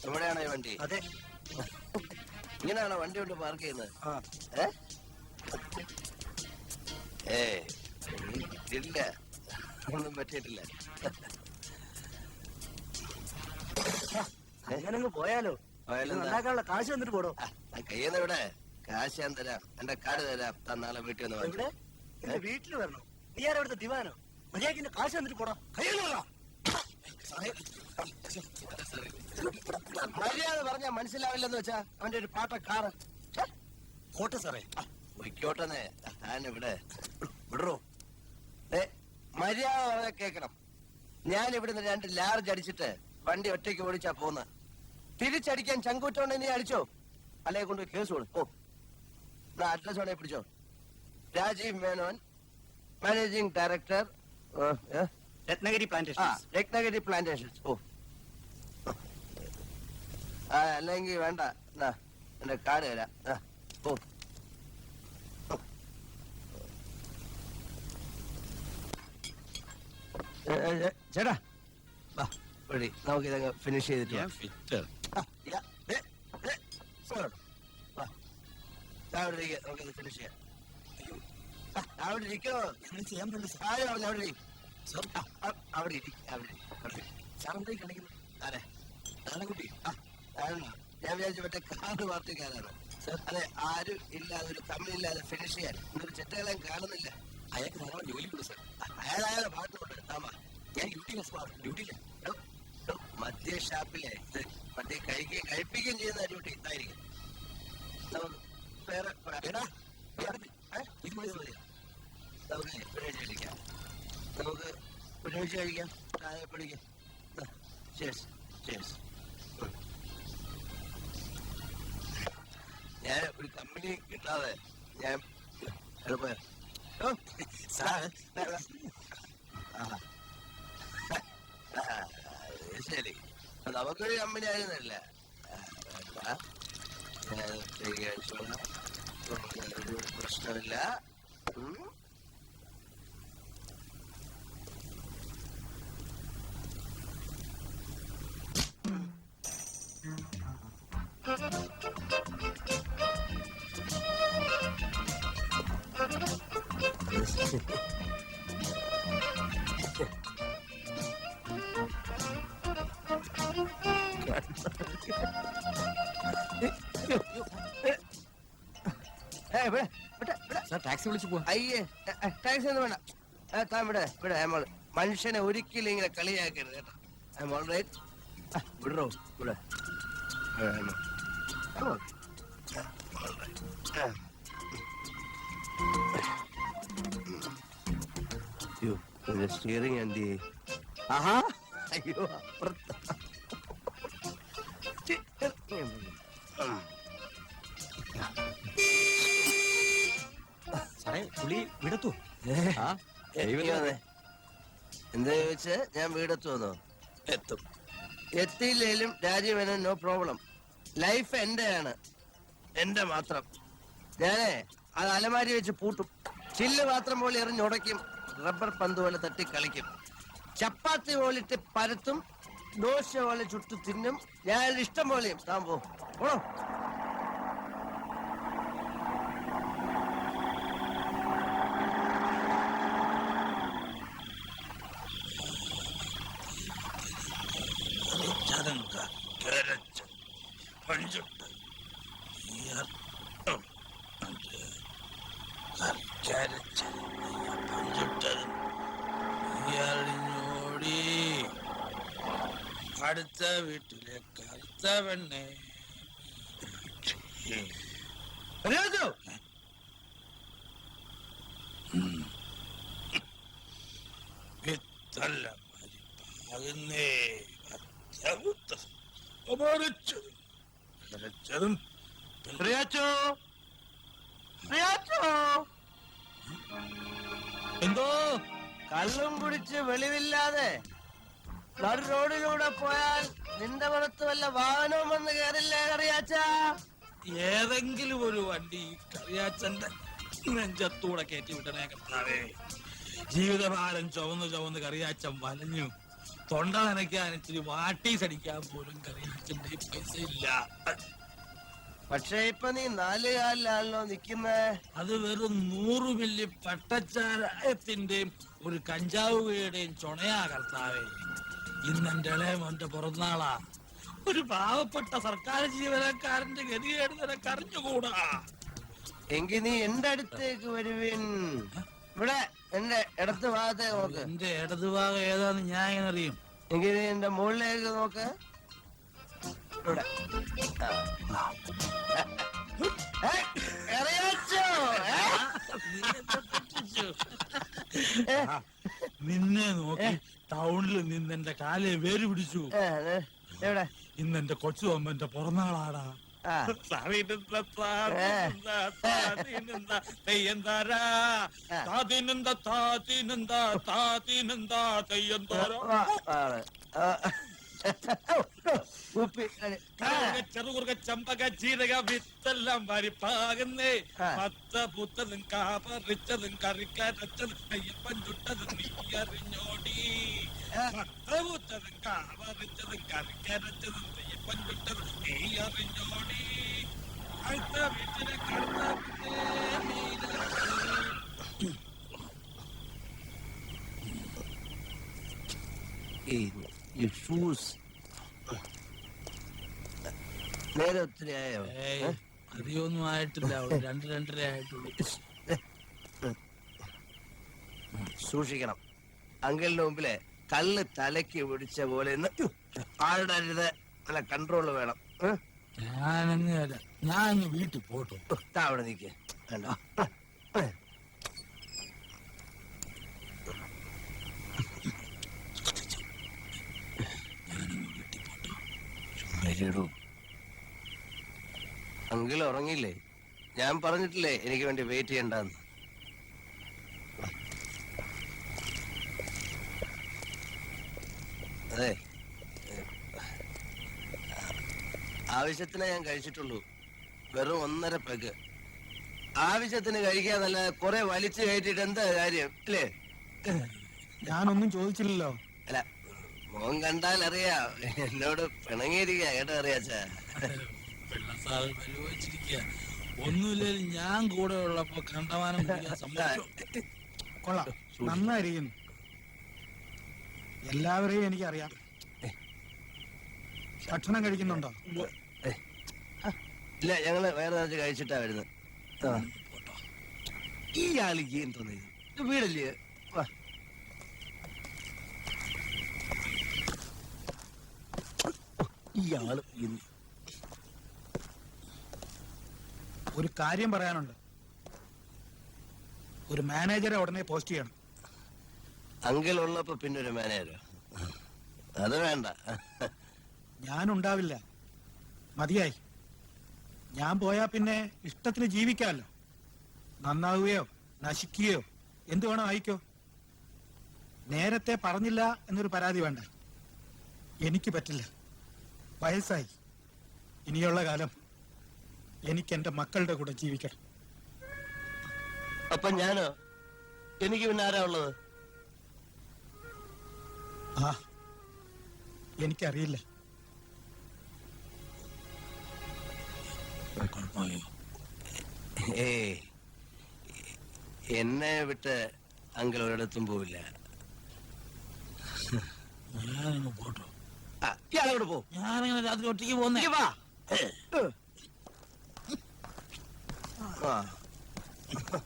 എവിടെയാണോ ഈ വണ്ടി? അതെ. ഇങ്ങനെയാണോ വണ്ടി കൊണ്ട് പാർക്ക് ചെയ്യുന്നത്? ഇല്ല, ഒന്നും പറ്റിയിട്ടില്ല. അങ്ങനങ്ങ് പോയാലോ? ഉണ്ടാക്കാനുള്ള കാശ് വന്നിട്ട് പോടോ. കയ്യെന്ന് ഇവിടെ കാശ് ഞാൻ തരാം, എന്റെ കാർഡ് തരാം. നാളെ വീട്ടിൽ വന്ന് ഇവിടെ എന്റെ വീട്ടിൽ വരണോ? നീ ആരാ ഇവിടുത്തെ ദിവാനോ? മര്യാദക്കിന്റെ കാശ് വന്നിട്ട് പോടാ. കയ്യിലുള്ള മര്യാദ പറഞ്ഞാ മനസ്സിലാവില്ലെന്ന് വെച്ചാ അവന്റെ ഒരു പാട്ട കാറ് കോട്ടെ സാറേ. പൊയ്ക്കോട്ടെന്നേ, ഞാനിവിടെ വിടറോ. മര്യാദ പറഞ്ഞാ കേക്കണം. ഞാൻ ഇവിടുന്ന് 2 ലാർജ് അടിച്ചിട്ട് വണ്ടി ഒറ്റയ്ക്ക് ഓടിച്ചാ പോന്ന്. തിരിച്ചടിക്കാൻ ചങ്കൂറ്റോണ്ട് നീ അടിച്ചോ, അല്ലെ കൊണ്ട് കേസ് കൊടു. അഡ്രസ് വേണേ പിടിച്ചോ. Rajeev Menon, managing director, Ratnagiri plantations. Ratnagiri plantations. അല്ലെങ്കിൽ വേണ്ട, എന്റെ കാർഡ് തരാം. ചേട്ടാ വഴി നമുക്ക് ഇതങ്ങ് ഫിനിഷ് ചെയ്തിട്ട് നമുക്കിത് ഫിനിഷ് ചെയ്യാം. അവിടെ ഇരിക്കണോ? ചെയ്യാൻ പറ്റില്ല അവിടെ സാറെന്തായി കളിക്കുന്നു? ആരെ? നാളെക്കുട്ടി? ഞാൻ വിചാരിച്ചു മറ്റേ കാർഡ് പാർട്ടിക്കാരാണ്. അതെ, ആരും ഇല്ലാതെ ഒരു കമ്മിയില്ലാതെ ഫിനിഷ് ചെയ്യാൻ ഇന്നൊരു ചെറ്റകളെയും കാണുന്നില്ല. അയാൾക്ക് ധാരാളം ജോലിയുള്ളൂ സാർ. അയാളായാലും പാട്ടുകൊണ്ട് താമാ. ഞാൻ ഡ്യൂട്ടിയില്ല. മദ്യ ഷാപ്പിലെ മറ്റേ കഴിപ്പിക്കുകയും ചെയ്യുന്ന ഡ്യൂട്ടി ഇതായിരിക്കും. നമുക്ക് വേറെ നമുക്ക് ഒരുമിച്ച് കഴിക്കാം. ചായ പിടിക്കാം. ഞാൻ ഒരു കമ്പനി കിട്ടാതെ ഞാൻ എളുപ്പം ശരി, നമുക്കൊരു കമ്പനി ആയിരുന്നില്ല. പ്രശ്നമില്ല. ടാക്സി വിളിച്ചു പോവാ. അയ്യേ, ടാക്സി ഒന്നും വേണ്ട. താൻ ഇവിടെ മനുഷ്യനെ ഒരിക്കലും ഇങ്ങനെ കളിയാക്കരുത് കേട്ടോ. വിടറോ ഇവിടെ. സ്റ്റിയറിംഗ് എന്തി? അയ്യോ, പുള്ളി വീടെത്തോ? എന്താ ചോദിച്ച്? ഞാൻ വീടെത്തുവന്നോ? എത്തും. എത്തിയില്ലേലും രാജീവന് നോ പ്രോബ്ലം. ലൈഫ് എന്റെയാണ്, എന്റെ മാത്രം. ഞാനേ അത് അലമാരി വെച്ച് പൂട്ടും. ചില്ല് പാത്രം പോലെ എറിഞ്ഞുടയ്ക്കും. റബ്ബർ പന്ത് പോലെ തട്ടി കളിക്കും. ചപ്പാത്തി പോലിട്ട് പരത്തും. ദോശ പോലെ ചുട്ടു തിന്നും. ഞാൻ ഇഷ്ടം പോലെയും. താൻ പോണോ? അടുത്ത വീട്ടിലെ കറുത്ത പെണ്ണെ വിത്തല്ല മരിപ്പാകുന്നേ. എന്തോ കള്ളും കുടിച്ച് വെളിവില്ലാതെ റോഡിലൂടെ പോയാൽ നിന്റെ പുറത്ത് വല്ല വാഹനവും വന്ന് കയറില്ലേ കറിയാച്ച? ഏതെങ്കിലും ഒരു വണ്ടി കറിയാച്ചന്റെ നെഞ്ചത്തൂടെ കയറ്റി വിട്ടണേ കർത്താവേ. ജീവിതഭാരം ചുവന്ന് കറിയാച്ചൻ വലഞ്ഞു. തൊണ്ട നനയ്ക്കാൻ ഇച്ചിരി വാട്ടീസ് അടിക്കാൻ പോലും കറിയാച്ചന്റെ പൈസ ഇല്ല. പക്ഷെ ഇപ്പൊ നീ 4 കാലിലാണല്ലോ നിക്കുന്നേ. അത് വെറും 100 മില്ലി പട്ടച്ചാരത്തിന്റെയും ഒരു കഞ്ചാവ് വീടേയും ചുണയാ കർത്താവേ. ഇന്നെന്റെ ഇളയമോന്റെ പിറന്നാളാ. ഒരു പാവപ്പെട്ട സർക്കാർ ജീവനക്കാരന്റെ ഗതികേട് നിനക്ക് അറിഞ്ഞുകൂടാ. എങ്കിൽ നീ എന്റെ അടുത്തേക്ക് വരുവിൻ. ഇവിടെ എന്റെ ഇടത്ത് ഭാഗത്തേക്ക് നോക്ക്. എന്റെ ഇടതുഭാഗം ഏതാന്ന് ഞാൻ എങ്ങനെ അറിയും? എങ്കിൽ നീ എന്റെ മുകളിലേക്ക് നോക്ക്. ഇവിടെ കറിയാച്ചോ, നിന്നെ നോക്കി ടൗണിൽ നിന്ന് എന്റെ കാലെ വേര് പിടിച്ചു. എവിടെ? ഇന്നെന്റെ കൊച്ചു അമ്മന്റെ പിറന്നാളാടാ. ആ ചെറുകുറുക ചമ്പക ജീരക വിത്തെല്ലാം വരിപ്പാകുന്നേ. പച്ച പുത്തതും കാപ്പറിച്ചതും കറിക്കരച്ചതും അയ്യപ്പൻ ചുട്ടതും നീ അറിഞ്ഞോടി. പച്ച പുത്തതും കാപ്പറിച്ചതും കറിക്കരച്ചതും അയ്യപ്പൻ ചുട്ടതും നീ അറിഞ്ഞോടി. അടുത്ത വീട്ടിലെ ഷൂസ് നേരെ ഒത്തിരി ആയോ? അധികമൊന്നും ആയിട്ടില്ല. 2-2.5 ആയിട്ടുള്ളൂ. സൂക്ഷിക്കണം. അങ്കിളിന്റെ മുമ്പിലെ കള്ള് തലയ്ക്ക് പിടിച്ച പോലെ ആളുടെ നല്ല കൺട്രോള് വേണം. ഞാനങ്ങല്ല, ഞാൻ വീട്ടിൽ പോട്ടോ. അവിടെ നിൽക്കേ വേണ്ട. അങ്കിൾ ഉറങ്ങിയില്ലേ? ഞാൻ പറഞ്ഞിട്ടില്ലേ എനിക്ക് വേണ്ടി വെയിറ്റ് ചെയ്യണ്ടെന്ന്. അതെ, ആവശ്യത്തിനെ ഞാൻ കഴിച്ചിട്ടുള്ളൂ. വെറും 1.5 പെഗ്. ആവശ്യത്തിന് കഴിക്കാന്നല്ല കുറെ വലിച്ചു കയറ്റിട്ട് എന്താ കാര്യം അല്ലേ? ഞാനൊന്നും ചോദിച്ചില്ലല്ലോ. അല്ല, മോൻ കണ്ടാൽ അറിയാം എന്നോട് പിണങ്ങിയിരിക്കുക. കേട്ടോ അറിയാച്ചാ? വെള്ളസാറ് പരിവച്ചിരിക്കുക. ഒന്നുമില്ലെങ്കിൽ ഞാൻ കൂടെ ഉള്ളപ്പോ കണ്ടമാനം കുടിക്കാൻ സമ്മതിച്ചു. കൊള്ളാം, നന്നായിരിക്കുന്നു. എല്ലാവരെയും എനിക്കറിയാം. ഭക്ഷണം കഴിക്കുന്നുണ്ടോ? ഇല്ല, ഞങ്ങള് വേറെ നിറച്ച് കഴിച്ചിട്ടാ വരുന്നത്. ഈ ആളിക്ക് എന്തോന്ന് ഇത് വീടല്ലേ? വാ. ഇയാള് ഒരു കാര്യം പറയാനുണ്ട്. ഒരു മാനേജറെ ഉടനെ പോസ്റ്റ് ചെയ്യണം. അങ്കിൾ ഉള്ളപ്പോ പിന്നെ ഒരു മാനേജരോ? അത് വേണ്ട. ഞാനുണ്ടാവില്ല. മതിയായി. ഞാൻ പോയാ പിന്നെ ഇഷ്ടത്തിന് ജീവിക്കാമല്ലോ. നന്നാവുകയോ നശിക്കുകയോ എന്ത് വേണോ ആയിക്കോ. നേരത്തെ പറഞ്ഞില്ല എന്നൊരു പരാതി വേണ്ട. എനിക്ക് പറ്റില്ല. വയസ്സായി. ഇനിയുള്ള കാലം എനിക്ക് എന്റെ മക്കളുടെ കൂടെ ജീവിക്കണം. അപ്പൊ ഞാനോ? എനിക്ക് പിന്നെ ആരാ ഉള്ളത്? ആ, എനിക്കറിയില്ല. ഏയ്, എന്നെ വിട്ട് അങ്കിൾ ഒരിടത്തും പോവില്ല. ഞാനങ്ങ് പോട്ടോ. ഇയാളോട് പോ. ഞാനങ്ങനെ രാത്രി ഒറ്റയ്ക്ക് പോന്നേ. വാ. ആ